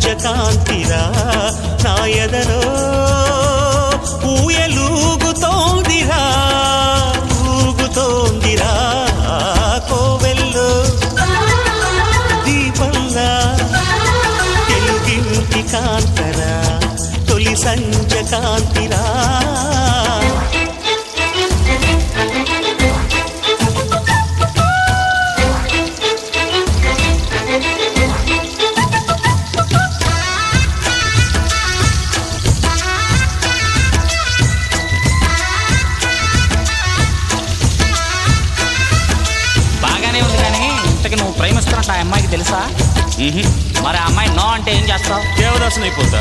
సంజకాంతిరా నా ఎదలో ఊయలూగుతోందిరా ఊగుతోందిరా కోవెల్లో దీపంలా తెలుగింటి కాంతరా తొలి సంజకాంతిరా నువ్వు ప్రేమిస్తున్నట్టు ఆ అమ్మాయికి తెలుసా? మరి ఆ అమ్మాయి నో అంటే ఏం చేస్తావు? దేవదాసుని అయిపోతా.